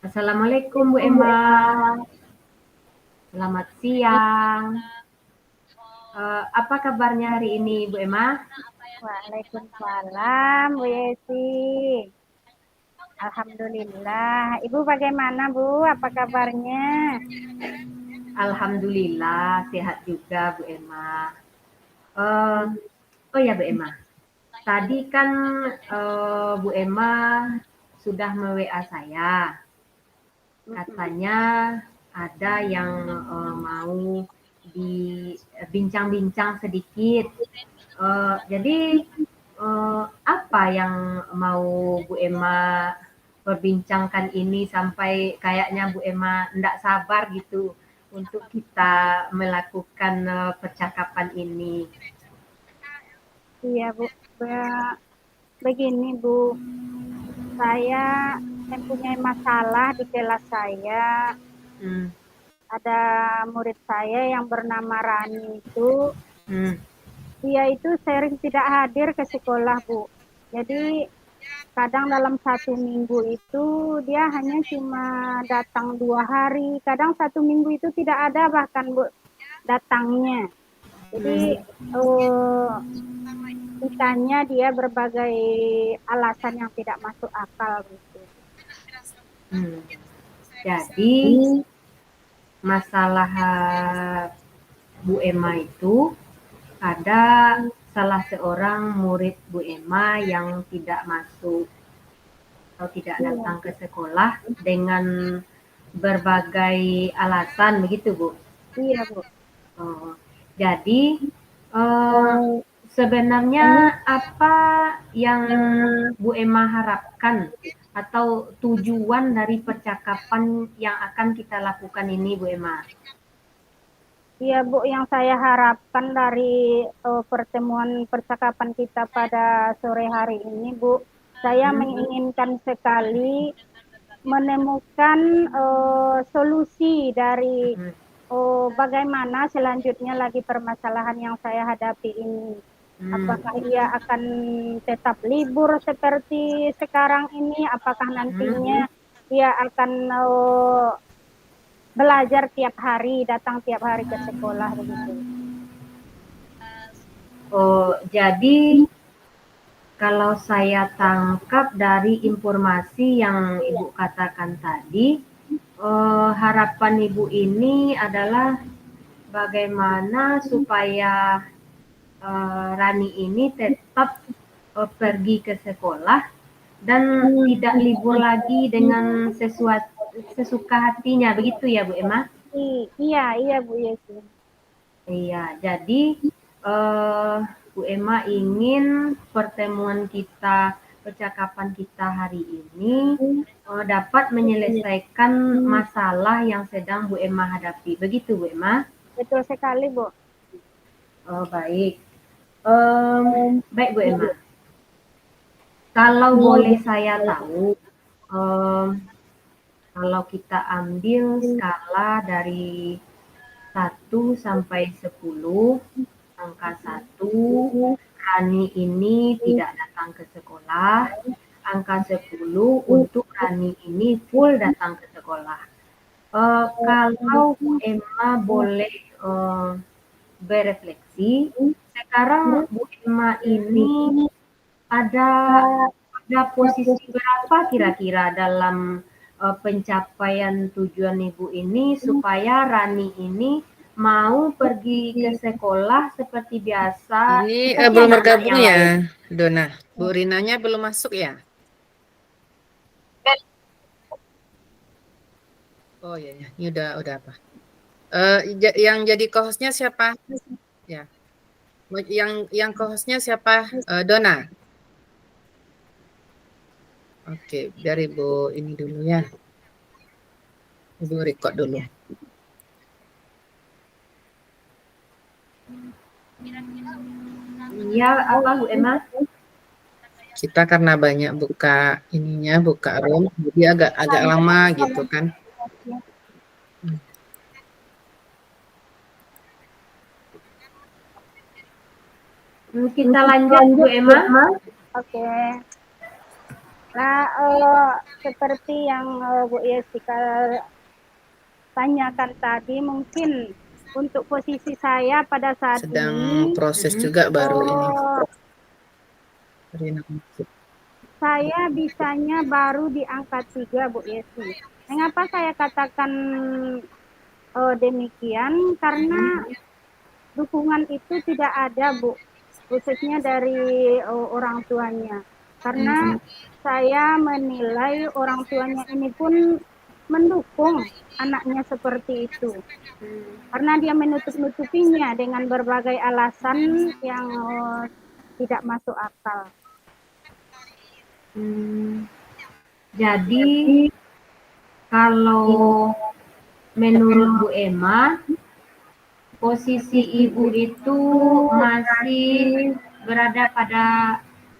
Assalamualaikum Bu Emma, selamat siang. Apa kabarnya hari ini Bu Emma? Waalaikumsalam, Bu Yesi. Alhamdulillah. Ibu bagaimana, Bu? Apa kabarnya? Alhamdulillah sehat juga Bu Emma. Eh, oh ya Bu Emma, tadi kan Bu Emma sudah me-WA saya. Katanya ada yang mau dibincang-bincang sedikit. Jadi apa yang mau Bu Emma perbincangkan ini sampai kayaknya Bu Emma tidak sabar gitu untuk kita melakukan percakapan ini. Iya, Bu. Begini, Bu. Saya mempunyai masalah di kelas saya. Hmm, Ada murid saya yang bernama Rani itu. hmm, Dia itu sering tidak hadir ke sekolah, Bu. Jadi kadang dalam satu minggu itu dia hanya cuma datang 2 hari, kadang satu minggu itu tidak ada bahkan Bu datangnya. Jadi hmm, ditanya dia berbagai alasan yang tidak masuk akal gitu. hmm. Jadi masalah Bu Emma itu ada salah seorang murid Bu Emma yang tidak masuk atau tidak Iya, datang ke sekolah dengan berbagai alasan begitu Bu. iya Bu. Oh, jadi eh, sebenarnya apa yang Bu Emma harapkan atau tujuan dari percakapan yang akan kita lakukan ini Bu Emma? Iya Bu, yang saya harapkan dari pertemuan percakapan kita pada sore hari ini Bu, saya Hmm, menginginkan sekali menemukan solusi dari hmm, bagaimana selanjutnya lagi permasalahan yang saya hadapi ini. hmm, Apakah ia akan tetap libur seperti sekarang ini? Apakah hmm. nantinya ia akan belajar tiap hari, datang tiap hari ke sekolah begitu? Oh, jadi kalau saya tangkap dari informasi yang Ibu katakan tadi, harapan Ibu ini adalah bagaimana supaya Rani ini tetap pergi ke sekolah dan tidak libur lagi dengan sesuka hatinya, begitu ya Bu Emma? Iya, iya Bu Yesi. Iya, jadi eh, Bu Emma ingin pertemuan kita, percakapan kita hari ini dapat menyelesaikan masalah yang sedang Bu Emma hadapi. Begitu Bu Emma? Betul sekali Bu. Oh, baik. Baik Bu Emma. Kalau boleh saya tahu, em, kalau kita ambil skala dari 1 sampai 10, angka 1, Rani ini tidak datang ke sekolah. Angka 10 untuk Rani ini full datang ke sekolah. Kalau Bu Emma boleh berefleksi, sekarang Bu Emma ini ada ada posisi berapa kira-kira dalam pencapaian tujuan Ibu ini supaya Rani ini mau pergi ke sekolah seperti biasa, Ini seperti belum anak-anak bergabung yang ya, lain. Dona. Bu Rinanya belum masuk ya? Oh iya, ya. Ini udah apa? Yang jadi co-hostnya siapa? Ya, yang co-hostnya siapa? Dona. Oke, biar Ibu ini dulu ya. Ibu record dulu. Iya, apa Bu Emma? Kita karena banyak buka ininya, buka room, jadi agak lama gitu kan. Hmm. Kita lanjut Bu Emma. Oke. Nah, seperti yang Bu Yesika tanyakan tadi, mungkin untuk posisi saya pada saat Sedang ini, proses juga baru ini. eh, saya bisanya baru di angka 3, Bu Yesi. Mengapa saya katakan demikian? Karena dukungan itu tidak ada, Bu, khususnya dari orang tuanya. Karena saya menilai orang tuanya ini pun mendukung anaknya seperti itu. Karena dia menutup-nutupinya dengan berbagai alasan yang tidak masuk akal. Jadi kalau menurut Bu Emma, posisi ibu itu masih berada pada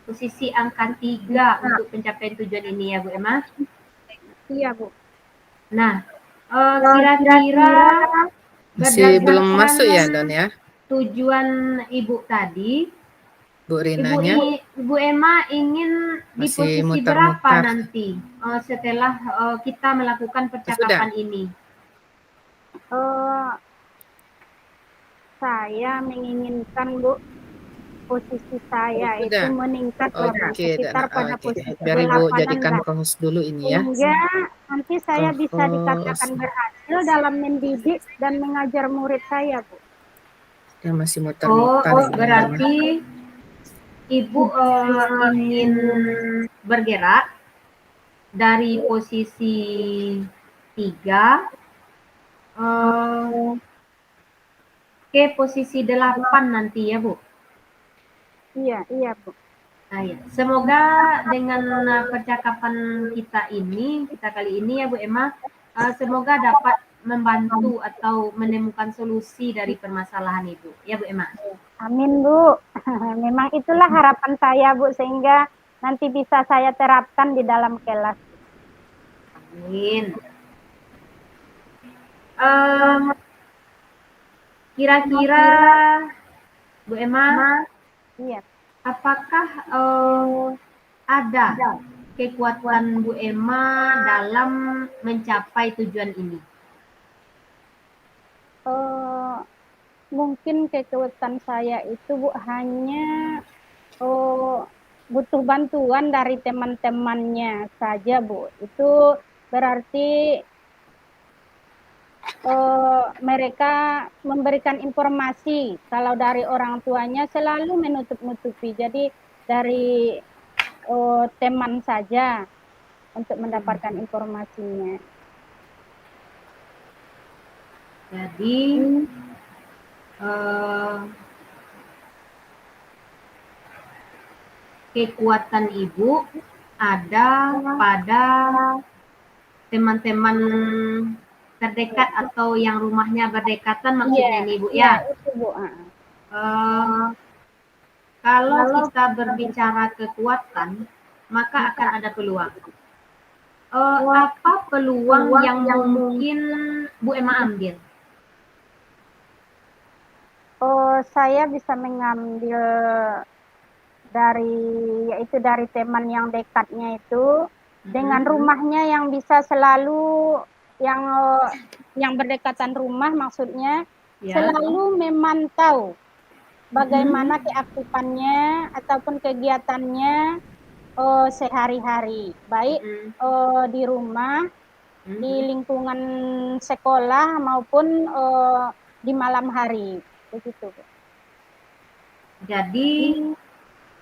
posisi angka 3 untuk pencapaian tujuan ini ya Bu Emma? Iya, Bu. Nah, kira-kira Masih belum berdasarkan masuk ya, Don ya? tujuan ibu tadi, Bu Rinanya Ibu Emma ingin di masih posisi berapa mutar-mutar. nanti setelah kita melakukan Sudah. percakapan ini? Saya menginginkan, Bu, posisi saya Sudah. itu meningkat lebih Oke, sekitar pada oke. posisi Biar Ibu 8-an jadikan lah. co-host dulu ini ya. Sehingga nanti saya bisa dikatakan Co-host. berhasil dalam mendidik dan mengajar murid saya, Bu. Dia masih mutar-mutar. Berarti Ibu ingin bergerak dari posisi 3 ke posisi 8 nanti ya, Bu? Iya, Bu. Nah, ya. Semoga dengan percakapan kita kali ini ya Bu Emma, semoga dapat membantu atau menemukan solusi dari permasalahan itu. Ya Bu Emma? Amin, Bu. Memang itulah harapan saya, Bu, sehingga nanti bisa saya terapkan di dalam kelas. Amin. Kira-kira Bu Emma, iya, apakah ada kekuatan Bu Emma dalam mencapai tujuan ini? mungkin kekuatan saya itu, Bu, hanya butuh bantuan dari teman-temannya saja, Bu. Itu berarti mereka memberikan informasi, kalau dari orang tuanya selalu menutup-nutupi. Jadi dari teman saja untuk mendapatkan informasinya. Jadi kekuatan Ibu ada pada teman-teman terdekat atau yang rumahnya berdekatan maksudnya ini Bu ya? Itu, Bu. Kalau kita berbicara kekuatan, maka akan ada peluang. Apa peluang yang mungkin Bu Emma ambil? Saya bisa mengambil dari teman yang dekatnya itu, dengan rumahnya yang bisa selalu yang berdekatan rumah, maksudnya selalu memantau bagaimana keaktifannya ataupun kegiatannya sehari-hari, baik di rumah, di lingkungan sekolah maupun di malam hari, begitu. Jadi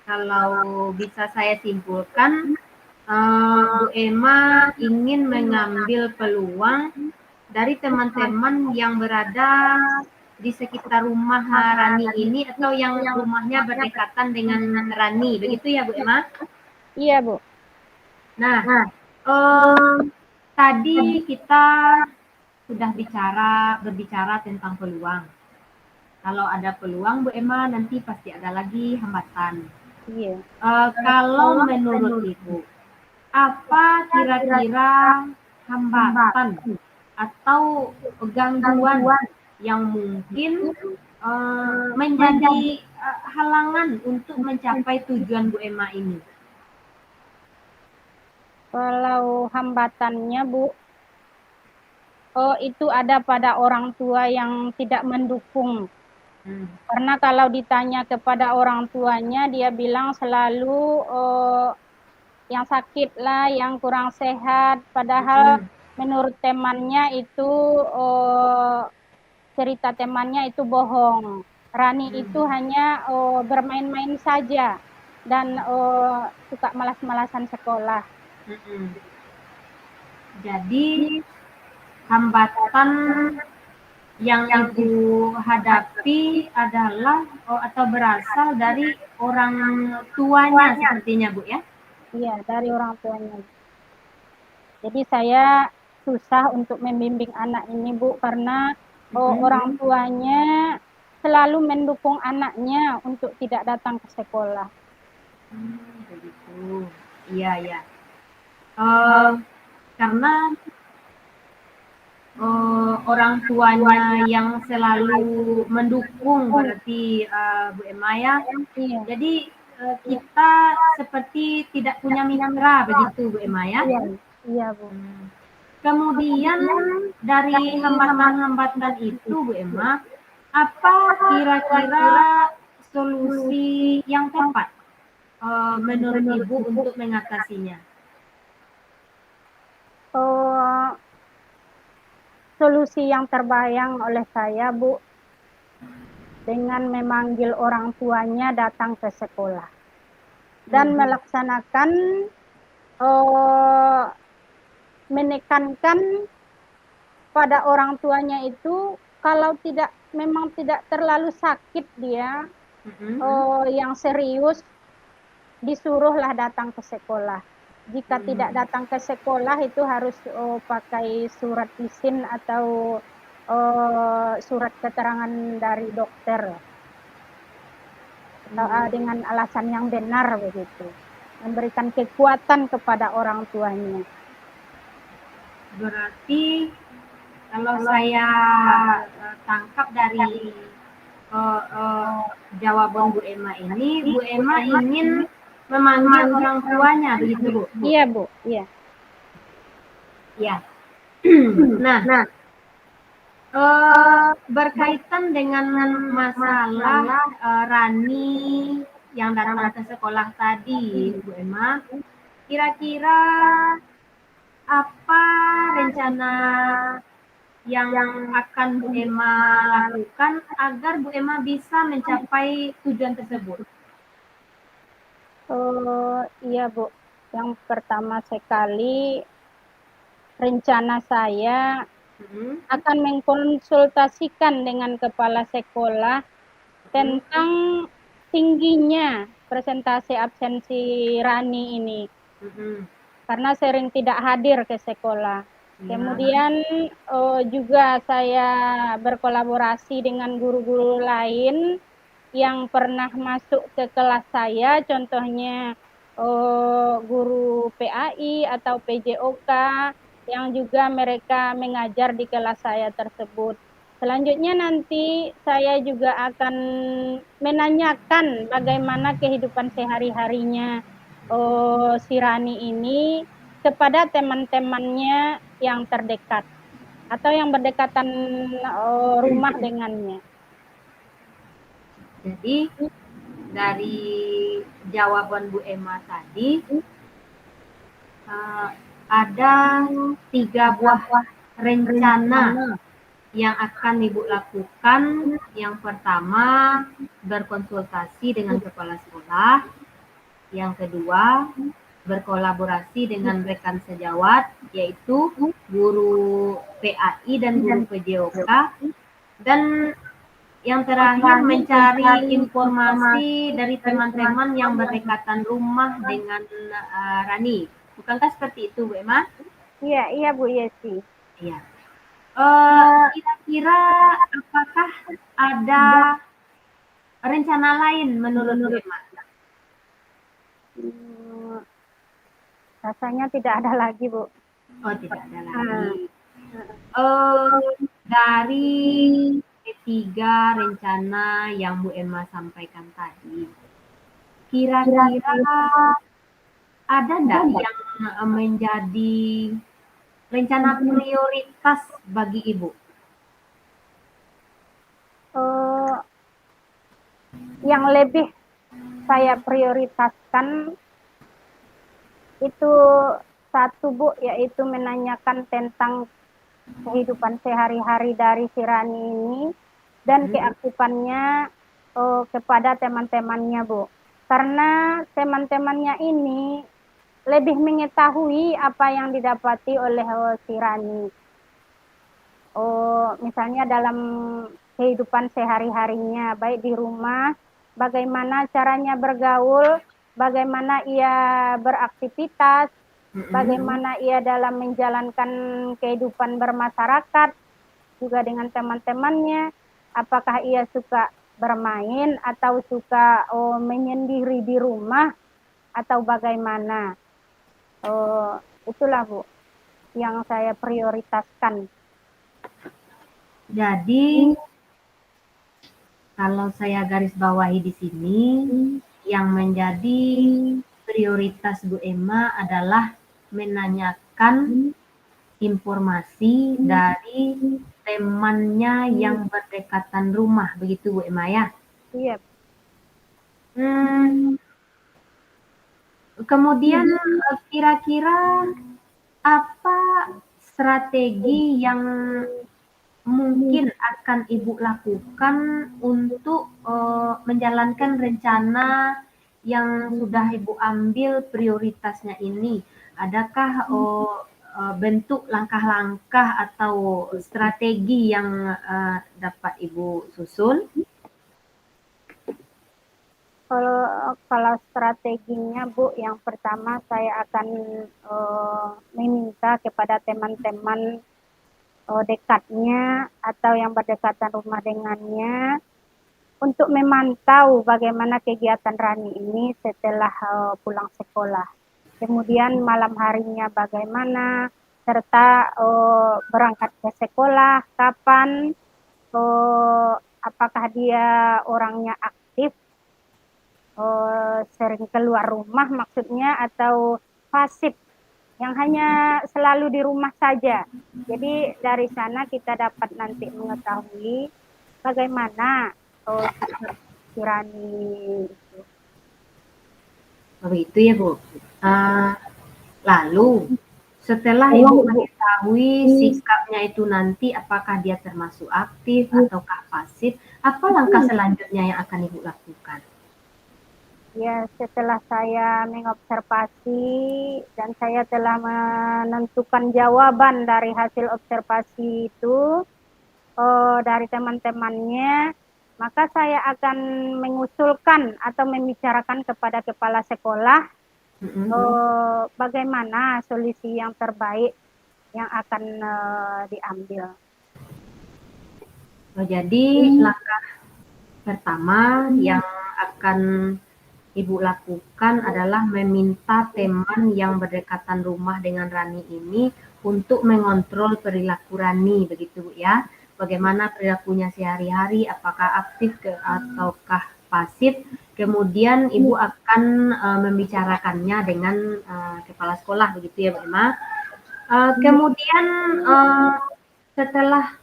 kalau bisa saya simpulkan, Bu Emma ingin mengambil peluang dari teman-teman yang berada di sekitar rumah Rani ini atau yang rumahnya berdekatan dengan Rani, begitu ya Bu Emma? Iya, Bu. Nah, tadi kita sudah berbicara tentang peluang. Kalau ada peluang Bu Emma, nanti pasti ada lagi hambatan. Iya. Kalau menurut Ibu, apa kira-kira hambatan atau gangguan yang mungkin menjadi halangan untuk mencapai tujuan Bu Emma ini? Kalau hambatannya, Bu, itu ada pada orang tua yang tidak mendukung. Karena kalau ditanya kepada orang tuanya, dia bilang selalu yang sakit lah, yang kurang sehat. Padahal menurut temannya itu cerita temannya itu bohong. Rani itu hanya bermain-main saja dan suka malas-malasan sekolah. Jadi hambatan yang Ibu hadapi adalah atau berasal dari orang tuanya sepertinya, Bu, ya? Iya, dari orang tuanya. Jadi saya susah untuk membimbing anak ini, Bu, karena orang tuanya selalu mendukung anaknya untuk tidak datang ke sekolah. Begitu. Iya, ya. Karena orang tuanya yang selalu mendukung berarti Bu Emma ya. Iya. Jadi kita seperti tidak punya mitra begitu Bu Emma ya. Iya, Bu. Kemudian dari hambatan-hambatan itu Bu Emma, apa kira-kira solusi yang tepat menurut Ibu untuk mengatasinya? Solusi yang terbayang oleh saya, Bu, dengan memanggil orang tuanya datang ke sekolah dan melaksanakan menekankan pada orang tuanya itu kalau memang tidak terlalu sakit dia yang serius, disuruhlah datang ke sekolah. Jika tidak datang ke sekolah itu harus pakai surat izin atau surat keterangan dari dokter dengan alasan yang benar begitu, memberikan kekuatan kepada orang tuanya. Berarti kalau saya tangkap dari jawaban Bu Emma ini, Bu Emma ingin memanggil orang tuanya, begitu Bu? Iya, Bu. Iya. Ya. Nah, berkaitan dengan masalah Rani yang datang ke sekolah tadi, Bu Emma, kira-kira apa rencana yang akan Bu Emma lakukan agar Bu Emma bisa mencapai tujuan tersebut? Iya, Bu. Yang pertama sekali, rencana saya akan mengkonsultasikan dengan kepala sekolah tentang tingginya persentase absensi Rani ini. Karena sering tidak hadir ke sekolah. Kemudian juga saya berkolaborasi dengan guru-guru lain yang pernah masuk ke kelas saya, contohnya guru PAI atau PJOK yang juga mereka mengajar di kelas saya tersebut. Selanjutnya nanti saya juga akan menanyakan bagaimana kehidupan sehari-harinya si Rani ini kepada teman-temannya yang terdekat atau yang berdekatan rumah dengannya. Jadi dari jawaban Bu Emma tadi ada 3 buah rencana yang akan Ibu lakukan. Yang pertama, berkonsultasi dengan kepala sekolah. Yang kedua, berkolaborasi dengan rekan sejawat, yaitu guru PAI dan guru PJOK. Dan yang terakhir, mencari informasi dari teman-teman yang berdekatan rumah dengan Rani. Bukankah seperti itu, Bu Emma? Iya, Bu Yesi. Iya. Kira-kira apakah ada rencana lain menurut Bu Emma? Rasanya tidak ada lagi, Bu. Oh, tidak ada lagi. Dari ketiga rencana yang Bu Emma sampaikan tadi, kira-kira ada nggak yang menjadi rencana prioritas bagi Ibu? Yang lebih saya prioritaskan itu satu Bu, yaitu menanyakan tentang kehidupan sehari-hari dari si Rani ini dan keaktifannya kepada teman-temannya Bu. Karena teman-temannya ini lebih mengetahui apa yang didapati oleh si Rani. Misalnya dalam kehidupan sehari-harinya, baik di rumah, bagaimana caranya bergaul, bagaimana ia beraktivitas, bagaimana ia dalam menjalankan kehidupan bermasyarakat, juga dengan teman-temannya, apakah ia suka bermain atau suka menyendiri di rumah atau bagaimana. Itulah Bu yang saya prioritaskan. Jadi kalau saya garis bawahi di sini, yang menjadi prioritas Bu Emma adalah menanyakan informasi dari temannya yang berdekatan rumah, begitu Bu Emma ya? Iya. Kemudian kira-kira apa strategi yang mungkin akan Ibu lakukan untuk menjalankan rencana yang sudah Ibu ambil prioritasnya ini? Adakah bentuk langkah-langkah atau strategi yang dapat Ibu susun? Kalau strateginya Bu, yang pertama saya akan meminta kepada teman-teman dekatnya atau yang berdekatan rumah dengannya untuk memantau bagaimana kegiatan Rani ini setelah pulang sekolah. Kemudian malam harinya bagaimana, serta berangkat ke sekolah kapan, apakah dia orangnya aktif, sering keluar rumah maksudnya, atau pasif yang hanya selalu di rumah saja. Jadi dari sana kita dapat nanti mengetahui bagaimana si Rani itu. Begitu ya Bu. Lalu setelah Ibu mengetahui sikapnya itu nanti apakah dia termasuk aktif ataukah pasif, apa langkah selanjutnya yang akan Ibu lakukan? Ya, setelah saya mengobservasi dan saya telah menentukan jawaban dari hasil observasi itu dari teman-temannya, maka saya akan mengusulkan atau membicarakan kepada kepala sekolah bagaimana solusi yang terbaik yang akan diambil. Jadi langkah pertama yang akan Ibu lakukan adalah meminta teman yang berdekatan rumah dengan Rani ini untuk mengontrol perilaku Rani, begitu Bu ya. Bagaimana perilakunya sehari-hari, apakah aktif ataukah pasif. Kemudian Ibu akan membicarakannya dengan kepala sekolah, begitu ya Bu Emma. Kemudian setelah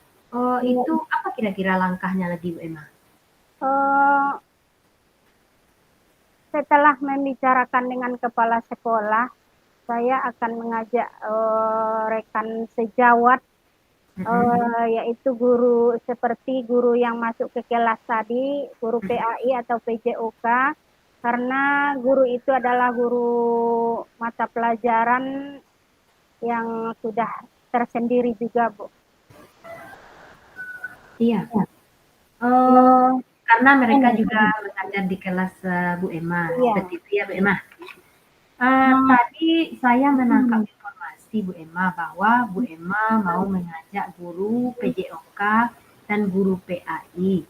itu apa kira-kira langkahnya lagi Bu Emma? Setelah membicarakan dengan kepala sekolah, saya akan mengajak rekan sejawat, yaitu guru seperti guru yang masuk ke kelas tadi, guru PAI atau PJOK, karena guru itu adalah guru mata pelajaran yang sudah tersendiri juga Bu. Iya. Karena mereka juga mengajar di kelas Bu Emma, seperti itu ya Bu Emma. Tadi saya menangkap informasi Bu Emma bahwa Bu Emma mau mengajak guru PJOK dan guru PAI.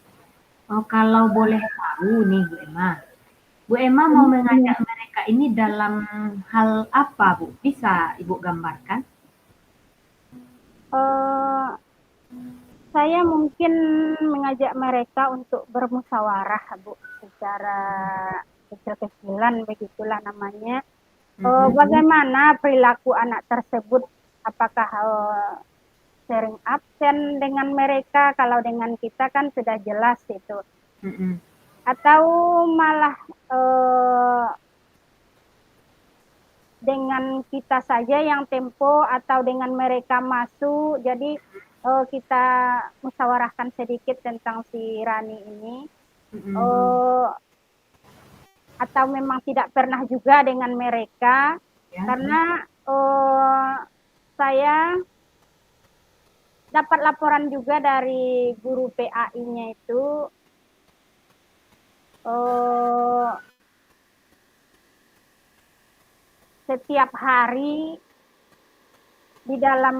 Kalau boleh tahu nih Bu Emma mau mengajak mereka ini dalam hal apa Bu? Bisa Ibu gambarkan? Saya mungkin mengajak mereka untuk bermusyawarah Bu, secara kecil-kecilan begitulah namanya, Bagaimana perilaku anak tersebut, apakah sering absen dengan mereka, kalau dengan kita kan sudah jelas itu. Atau malah dengan kita saja yang tempo atau dengan mereka masuk, jadi kita musyawarahkan sedikit tentang si Rani ini. Atau memang tidak pernah juga dengan mereka, karena saya dapat laporan juga dari guru PAI-nya itu, setiap hari di dalam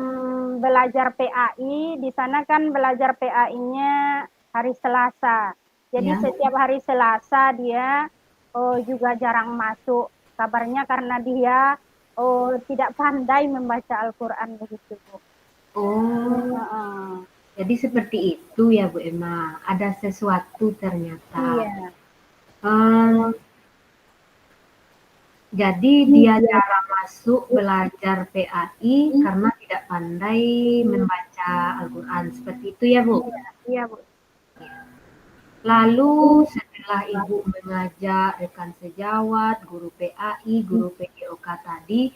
belajar PAI, di sana kan belajar PAI-nya hari Selasa. Jadi setiap hari Selasa dia juga jarang masuk. Kabarnya karena dia tidak pandai membaca Al-Quran begitu, Bu. Jadi seperti itu ya Bu Emma. Ada sesuatu ternyata. Iya. Jadi dia jarang masuk belajar PAI karena tidak pandai membaca Al-Quran. Seperti itu ya Bu? Iya Bu. Lalu setelah Ibu mengajak rekan sejawat, guru PAI, guru PJOK tadi,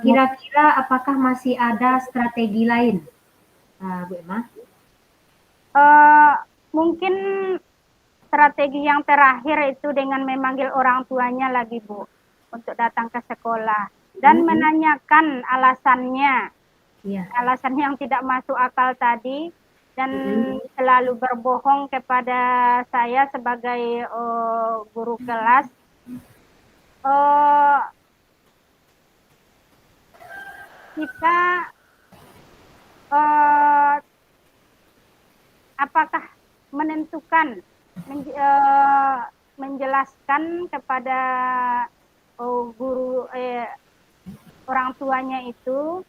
kira-kira apakah masih ada strategi lain, Bu Emma? Mungkin strategi yang terakhir itu dengan memanggil orang tuanya lagi, Bu, untuk datang ke sekolah dan menanyakan alasannya, alasan yang tidak masuk akal tadi, dan selalu berbohong kepada saya sebagai guru kelas. Kita apakah menentukan menjelaskan kepada guru orang tuanya itu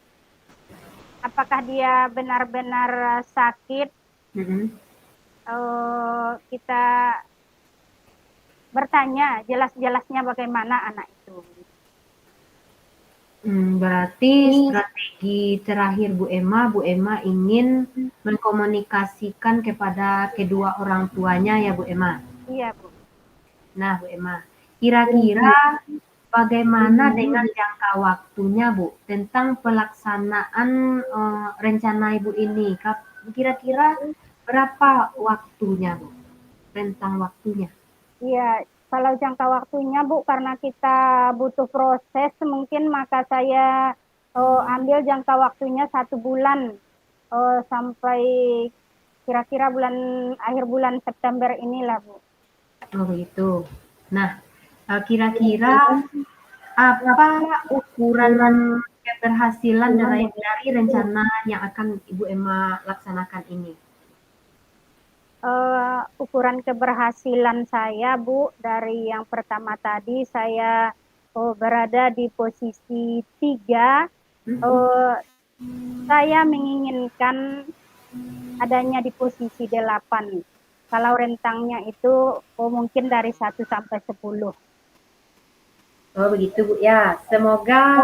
apakah dia benar-benar sakit. Kita bertanya jelas-jelasnya bagaimana anak itu. Berarti strategi terakhir Bu Emma ingin mengkomunikasikan kepada kedua orang tuanya ya Bu Emma? Iya Bu. Nah Bu Emma, kira-kira bagaimana dengan jangka waktunya Bu tentang pelaksanaan rencana Ibu ini? Kira-kira berapa waktunya Bu? Rentang waktunya? Iya, kalau jangka waktunya Bu, karena kita butuh proses mungkin, maka saya ambil jangka waktunya 1 bulan sampai kira-kira akhir bulan September inilah Bu. Oh begitu. Nah, kira-kira apa ukuran keberhasilan dari rencana yang akan Ibu Emma laksanakan ini? Ukuran keberhasilan saya Bu, dari yang pertama tadi saya berada di posisi 3, saya menginginkan adanya di posisi 8. Kalau rentangnya itu mungkin dari 1 sampai 10. Oh begitu Bu ya. Semoga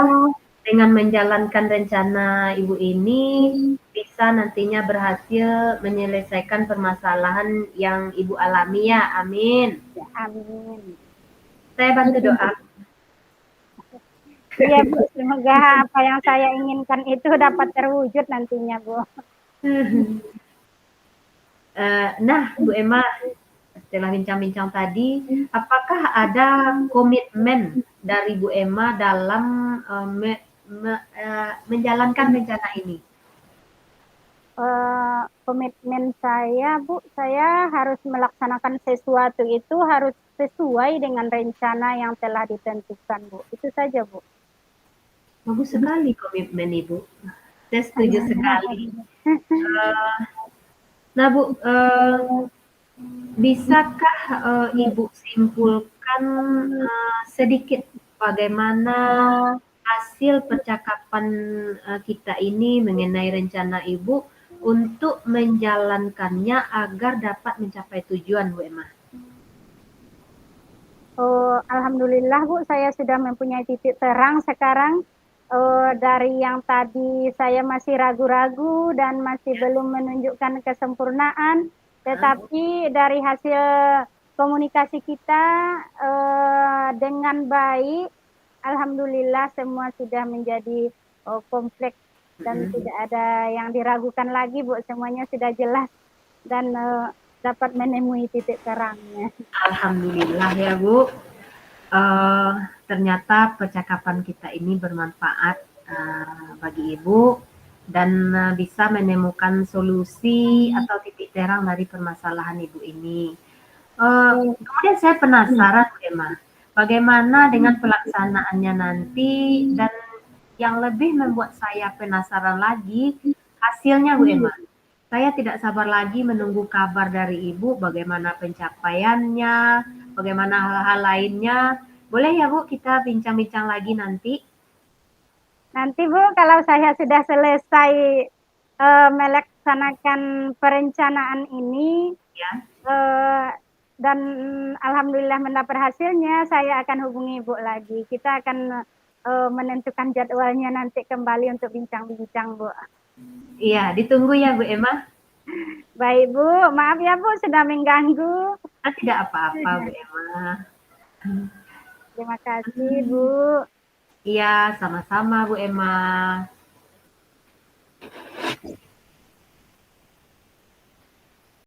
dengan menjalankan rencana Ibu ini bisa nantinya berhasil menyelesaikan permasalahan yang Ibu alami ya. Amin. Ya, amin. Saya bantu doa. Iya Bu, semoga apa yang saya inginkan itu dapat terwujud nantinya Bu. Nah Bu Emma, setelah bincang-bincang tadi, apakah ada komitmen dari Bu Emma dalam menjalankan rencana ini? Komitmen saya Bu, saya harus melaksanakan sesuatu itu harus sesuai dengan rencana yang telah ditentukan Bu. Itu saja Bu. Bagus sekali komitmen Ibu. Saya setuju sekali. Nah Bu, bisakah Ibu simpulkan sedikit bagaimana hasil percakapan kita ini mengenai rencana Ibu untuk menjalankannya agar dapat mencapai tujuan Bu Emma? Oh, alhamdulillah Bu, saya sudah mempunyai titik terang sekarang. Dari yang tadi saya masih ragu-ragu dan masih belum menunjukkan kesempurnaan, tetapi dari hasil komunikasi kita dengan baik, alhamdulillah semua sudah menjadi kompleks dan tidak ada yang diragukan lagi Bu, semuanya sudah jelas dan dapat menemui titik terangnya. Alhamdulillah ya Bu. Ternyata percakapan kita ini bermanfaat bagi Ibu dan bisa menemukan solusi atau titik terang dari permasalahan Ibu ini. Kemudian saya penasaran Bu Emma, bagaimana dengan pelaksanaannya nanti, dan yang lebih membuat saya penasaran lagi hasilnya Bu Emma. Saya tidak sabar lagi menunggu kabar dari Ibu bagaimana pencapaiannya, bagaimana hal-hal lainnya. Boleh ya Bu kita bincang-bincang lagi nanti? Nanti Bu, kalau saya sudah selesai melaksanakan perencanaan ini Ya. dan alhamdulillah mendapat hasilnya, saya akan hubungi Ibu lagi. Kita akan menentukan jadwalnya nanti kembali untuk bincang-bincang Bu. Iya, ditunggu ya Bu Emma. Baik Bu, maaf ya Bu sudah mengganggu. Tidak apa-apa Bu Emma. Terima kasih Bu. Iya, sama-sama Bu Emma.